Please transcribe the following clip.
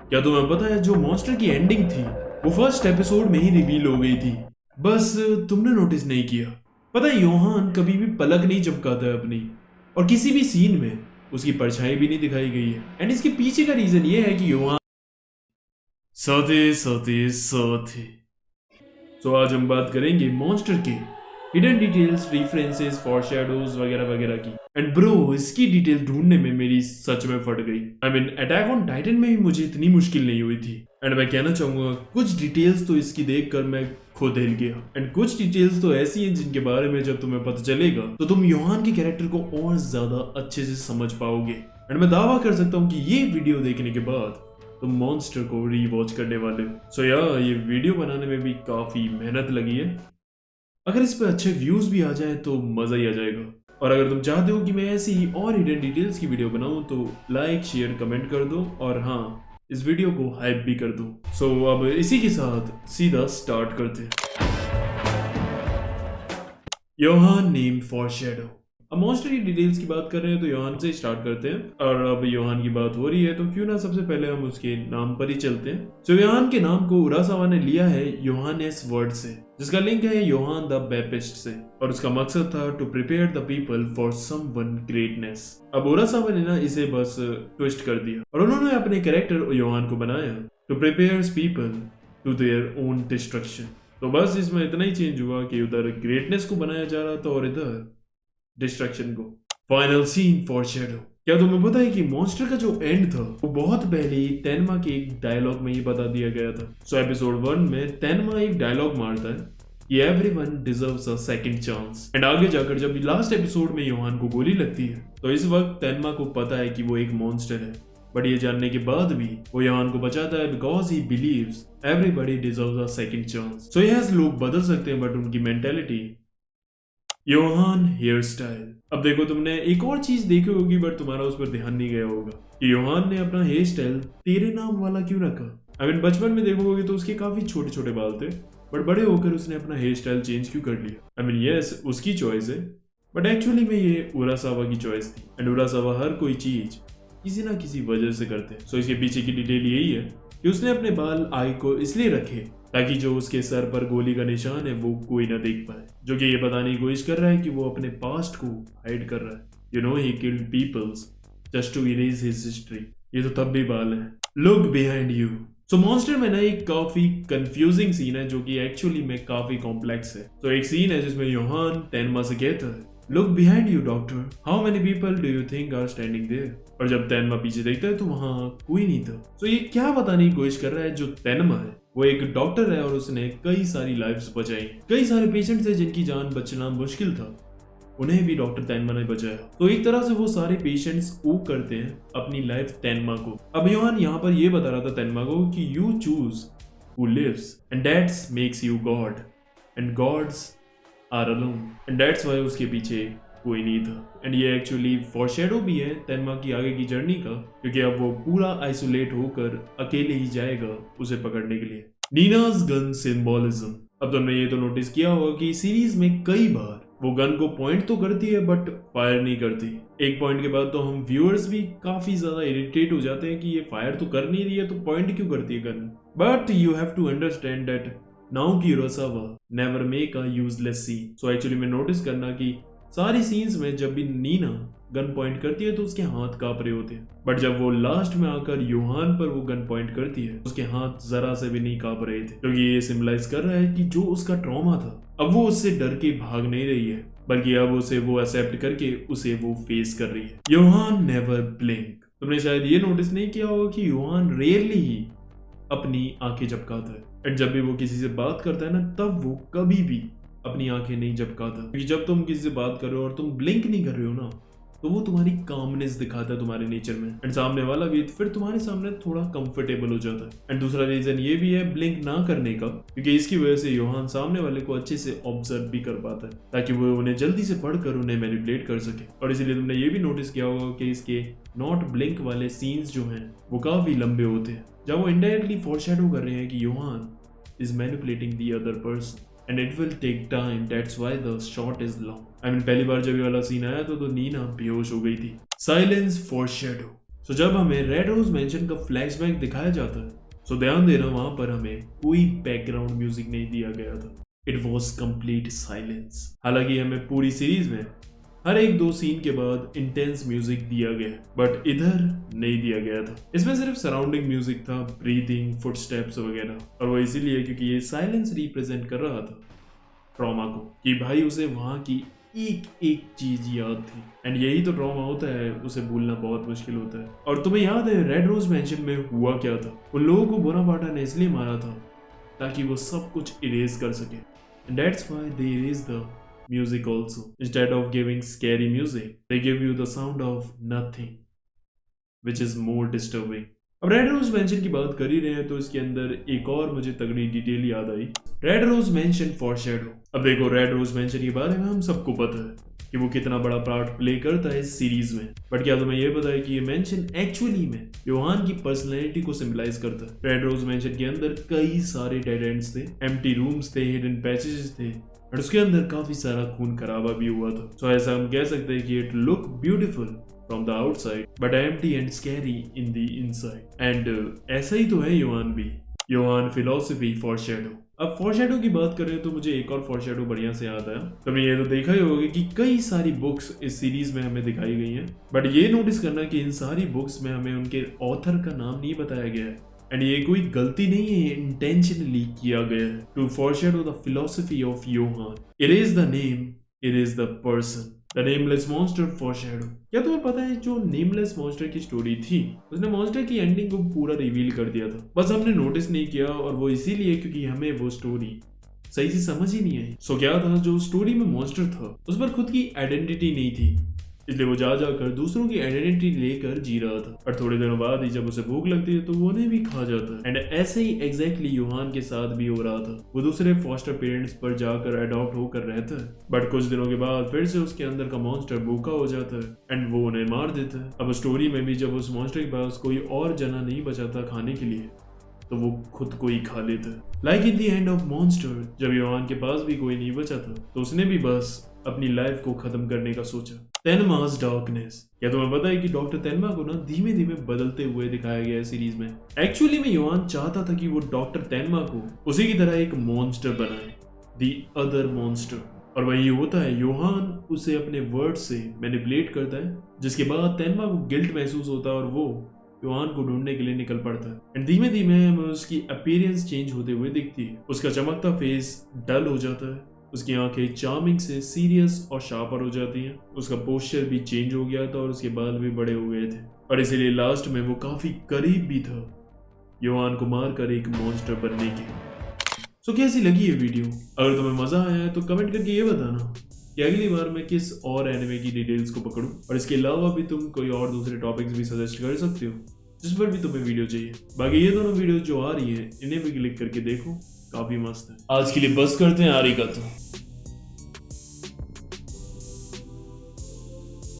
क्या तुम्हें पता है जो मॉन्स्टर की एंडिंग थी वो फर्स्ट एपिसोड में ही रिवील हो गई थी, बस तुमने नोटिस नहीं किया। पता है योहान कभी भी पलक नहीं झपकाता है अपनी, और किसी भी सीन में उसकी परछाई भी नहीं दिखाई गई है। एंड इसके पीछे का रीजन ये है कि योहान सोते सोते सोते। तो आज हम बात करेंगे मॉन्स्टर के हिडन डिटेल्स, रेफरेंसेस, फॉरशैडोज वगैरह वगैरह की। एंड ब्रो इसकी डिटेल ढूंढने में मेरी सच में फट गई। I mean attack on Titan में भी मुझे इतनी मुश्किल नहीं हुई थी। एंड मैं कहना चाहूंगा कुछ डिटेल्स तो इसकी देखकर मैं खुद हिल गया। एंड कुछ डिटेल्स तो ऐसी हैं जिनके बारे में जब तुम्हें पता चलेगा तो तुम योहान के कैरेक्टर को और ज्यादा अच्छे से समझ पाओगे। एंड मैं दावा कर सकता हूँ कि ये वीडियो देखने के बाद तुम मॉन्स्टर को रीवॉच करने वाले हो। सो यार ये वीडियो बनाने में भी काफी मेहनत लगी है। अगर इस पे अच्छे व्यूज भी आ जाए तो मजा ही आ जाएगा। और अगर तुम चाहते हो कि मैं ऐसी ही और हिडन डिटेल्स की वीडियो बनाऊं तो लाइक शेयर कमेंट कर दो, और हाँ इस वीडियो को हाइप भी कर दो। सो अब इसी के साथ सीधा स्टार्ट करते हैं। योहान नेम्ड फॉरशैडो। अब मॉन्स्टर की डिटेल्स की बात कर रहे हैं तो योहान से स्टार्ट करते हैं। और अब योहान की बात हो रही है तो क्यों ना सबसे पहले हम उसके नाम पर ही चलते हैं। तो योहान के नाम को उरासावा ने लिया है योहानेस वर्ड से, जिसका लिंक है योहान द बैप्टिस्ट से, और उसका मकसद था to prepare the people for someone greatness. अब उरासावा ने ना इसे बस ट्विस्ट कर दिया और उन्होंने अपने कैरेक्टर योहान को बनाया to prepare people to their own destruction. तो बस इसमें इतना ही चेंज हुआ कि उधर ग्रेटनेस को बनाया जा रहा था और इधर डिस्ट्रक्शन को। Final scene foreshadow. क्या तुम्हें पता है कि मॉन्स्टर का जो एंड था वो बहुत पहले ही तेनमा के एक डायलॉग में ही बता दिया गया था। सो एपिसोड 1 में तेनमा एक डायलॉग मारता है कि everyone deserves a second chance. And आगे जाकर जब लास्ट एपिसोड में योहान को गोली लगती है तो इस वक्त तेनमा को पता है कि वो एक मॉन्स्टर है, बट ये जानने के बाद भी वो योहान को बचाता है because he believes everybody deserves a second chance. So yes लोग बदल सकते हैं बट उनकी मेंटालिटी। Yohan hair style. अब देखो तुमने एक और चीज देखी होगी बट तुम्हारा उस पर ध्यान नहीं गया होगा कि योहान ने अपना हेयर स्टाइल तेरे नाम वाला क्यों रखा। आई मीन बचपन में देखोगे तो उसके काफी छोटे छोटे बाल थे, बट बड़े होकर उसने अपना हेयर स्टाइल चेंज क्यों कर लिया। आई मीन यस उसकी चॉइस है, बट एक्चुअली में ये उरासावा की चॉइस थी। एंड उरासावा हर कोई चीज किसी ना किसी वजह से करते हैं। सो इसके पीछे की डिटेल यही है कि उसने अपने बाल आई को इसलिए रखे ताकि जो उसके सर पर गोली का निशान है वो कोई ना देख पाए, जो कि ये बताने की कोशिश कर रहा है कि वो अपने पास्ट को हाइड कर रहा है। You know he killed peoples just to erase his history. ये तो तब भी बाल है। Look behind you. So monster में ना एक काफी कंफ्यूजिंग सीन है जो कि एक्चुअली में काफी कॉम्प्लेक्स है। तो एक सीन है जिसमें योहान तेनमा से कहता है look behind you doctor, how many people do you think are standing there. और जब तेनमा पीछे देखता है तो वहां कोई नहीं था। तो ये क्या बताने की कोशिश कर रहा है, जो तेनमा है वो एक डॉक्टर है और उसने कई सारी लाइव्स बचाई। कई सारे पेशेंट्स हैं जिनकी जान बचना मुश्किल था, उन्हें भी डॉक्टर तेनमा ने बचाया। तो एक तरह से वो सारे पेशेंट्स ओ करते हैं अपनी लाइफ तेनमा को। अब योहान यहाँ पर ये बता रहा था तेनमा को कि you choose who lives and that's makes you god and gods are alone and that's why उसके पीछे कोई नहीं था। एंड ये एक्चुअली फॉरशैडो भी है तेनमा की आगे की जर्नी का, क्योंकि अब वो पूरा आइसोलेट होकर अकेले ही जाएगा उसे पकड़ने के लिए। Nina's gun symbolism. अब तुमने ये तो नोटिस किया होगा कि सीरीज में कई बार वो गन को पॉइंट तो करती है बट फायर नहीं करती। एक पॉइंट के बाद तो हम व्यूअर्स भी काफी ज्यादा इरिटेट हो जाते हैं कि ये फायर तो कर नहीं रही है तो पॉइंट क्यों करती है gun. But you have to understand that Naoki Urasawa never make a useless scene. So actually में नोटिस करना कि सारी सीन्स में जब भी नीना गन पॉइंट करती है तो उसके हाथ कांप रहे होते हैं, बट जब वो लास्ट में आकर योहान पर वो गन पॉइंट करती है उसके हाथ जरा से भी नहीं कांप रहे थे, क्योंकि ये सिंबलाइज कर रहा है कि जो उसका ट्रॉमा था अब वो उससे डर के भाग नहीं रही है, बल्कि अब उसे वो एक्सेप्ट करके उसे वो फेस कर रही है। Johan never blink. तुमने शायद ये नोटिस नहीं किया होगा कि योहान रेयरली ही अपनी आंखें झपकाता है, एंड जब भी वो किसी से बात करता है ना तब वो कभी भी अपनी आंखें नहीं झपकाता, क्योंकि जब तुम किसी से बात कर रहे हो और तुम ब्लिंक नहीं कर रहे हो ना तो वो तुम्हारी कामनेस दिखाता है तुम्हारे नेचर में, एंड सामने वाला भी फिर तुम्हारे सामने थोड़ा कंफर्टेबल हो जाता है। एंड दूसरा रीजन ये भी है ब्लिंक ना करने का, क्योंकि इसकी वजह से योहान सामने वाले को अच्छे से ऑब्जर्व भी कर पाता है ताकि वो उन्हें जल्दी से पढ़कर उन्हें मैनिपुलेट कर सके। और इसीलिए तुमने ये भी नोटिस किया होगा कि इसके नॉट ब्लिंक वाले सीन्स जो हैं वो काफी लंबे होते हैं, जब वो इनडायरेक्टली फॉरशैडो कर रहे हैं कि Johan is manipulating the other person and it will take time, that's why the shot is long. I mean पहली बार जब ये वाला सीन आया तो नीना बेहोश हो गई थी। साइलेंस फॉरशैडो। सो जब हमें रेड रोज मेंशन का फ्लैशबैक दिखाया जाता है सो ध्यान देना वहां पर हमें कोई बैकग्राउंड म्यूजिक नहीं दिया गया था। It was complete silence. हालांकि हमें पूरी सीरीज में हर एक 2 सीन के बाद इंटेंस म्यूजिक दिया गया बट इधर नहीं दिया गया था। इसमें सिर्फ सराउंडिंग म्यूजिक था, ब्रीथिंग, फुटस्टेप्स वगैरह, और वो इसीलिए क्योंकि ये साइलेंस रिप्रेजेंट कर रहा था ट्रॉमा को, कि भाई उसे वहां की एक एक चीज याद थी। एंड यही तो ट्रॉमा होता है, उसे भूलना बहुत मुश्किल होता है। और तुम्हें याद है रेड रोज मेंशन में हुआ क्या था? उन लोगों को बोनापार्टा ने इसलिए मारा था ताकि वो सब कुछ इरेज कर सके। And that's why they erase the music also. Instead of giving scary music, they give you the sound of nothing, which is more disturbing. अब रेड रोज मेंशन की बात कर ही रहे हैं तो इसके अंदर एक और मुझे तगड़ी डिटेल याद आई, रेड रोज मेंशन फॉरशैडो। अब देखो रेड रोज मेंशन के बारे में हम सबको पता है कि वो कितना बड़ा पार्ट प्ले करता है इस सीरीज में, बट क्या तुम्हें ये पता है कि ये मेंशन एक्चुअली में योहान की पर्सनैलिटी को सिंबलाइज करता है। रेड रोज मेंशन के अंदर कई सारे डेड एंड्स थे, एम्प्टी रूम्स थे, हिडन पैसेजेस थे, और उसके अंदर काफी सारा खून खराबा भी हुआ था। सो ऐसा हम कह सकते हैं कि it look beautiful from the outside but empty and scary in the inside. And ऐसा ही तो है योहान भी। योहान फिलॉसफी फॉरशैडो। अब फॉरशैडो की बात करें तो मुझे एक और फॉरशैडो बढ़िया से याद आया। तुमने ये तो देखा ही होगा कि कई सारी बुक्स इस सीरीज में हमें दिखाई गई हैं, बट ये नोटिस करना कि इन सारी बुक्स में हमें उनके ऑथर का नाम नहीं बताया गया है। एंड ये कोई गलती नहीं है, ये इंटेंशनली किया गया है to foreshadow the philosophy of Johan. It is the name, it is the person, the nameless monster foreshadow. क्या तुम्हें पता है जो नेमलेस मॉन्स्टर की स्टोरी थी उसने मॉन्स्टर की एंडिंग को पूरा रिवील कर दिया था, बस हमने नोटिस नहीं किया, और वो इसीलिए क्योंकि हमें वो स्टोरी सही से समझ ही नहीं आई। सो क्या था, जो स्टोरी में मॉन्स्टर था उस पर खुद की आइडेंटिटी नहीं थी, इसलिए वो जा जाकर दूसरों की आइडेंटिटी लेकर जी रहा था, और थोड़े दिनों बाद ही जब उसे भूख लगती है तो वो उन्हें भी खा जाता है। एंड ऐसे ही एग्जैक्टली योहान के साथ भी हो रहा था। वो दूसरे फॉस्टर पेरेंट्स पर जाकर अडॉप्ट होकर रहता है, बट कुछ दिनों के बाद फिर से उसके अंदर का मॉन्स्टर भूखा हो जाता है एंड वो उन्हें मार देता है। अब स्टोरी में भी जब उस मॉन्स्टर के पास कोई और जना नहीं बचाता खाने के लिए तो वो खुद को ही खा लेता है। Like in the end of monster, जब योहान के पास भी कोई नहीं बचा था तो उसने भी बस अपनी लाइफ को खत्म करने का सोचा। तेनमास डार्कनेस। क्या तुम्हें पता है कि डॉक्टर तेनमा को ना धीमे धीमे बदलते हुए दिखाया गया है सीरीज में। एक्चुअली में योहान चाहता था कि वो डॉक्टर तेनमा को उसी की तरह एक मॉन्स्टर बनाए, द अदर मॉन्स्टर, और वही होता है। योहान उसे अपने वर्ड से मैनिपुलेट करता है, जिसके बाद तेनमा को गिल्ट महसूस होता है और वो योहान को ढूंढने के लिए निकल पड़ता है। एंड धीमे धीमे हमें उसकी अपीयरेंस चेंज होते हुए दिखती है। उसका चमकता फेस डल हो जाता है, उसकी आंखें चार्मिंग से सीरियस और शार्पर हो जाती हैं, उसका पोस्चर भी चेंज हो गया था और उसके बाल भी बड़े हो गए थे, और इसीलिए लास्ट में वो काफी करीब भी था योहान को मारकर एक मॉन्स्टर बनने के। सो कैसी लगी ये वीडियो? अगर तुम्हें मजा आया है तो कमेंट करके ये बताना कि अगली बार मैं किस और एनिमे की डिटेल्स को पकड़ूं, और इसके अलावा भी तुम कोई और दूसरे टॉपिक्स भी सजेस्ट कर सकते हो जिस पर भी तुम्हें वीडियो चाहिए। बाकी ये दोनों वीडियो जो आ रही हैं इन्हें भी क्लिक करके देखो, काफी मस्त है। आज के लिए बस करते हैं, आरिगातो।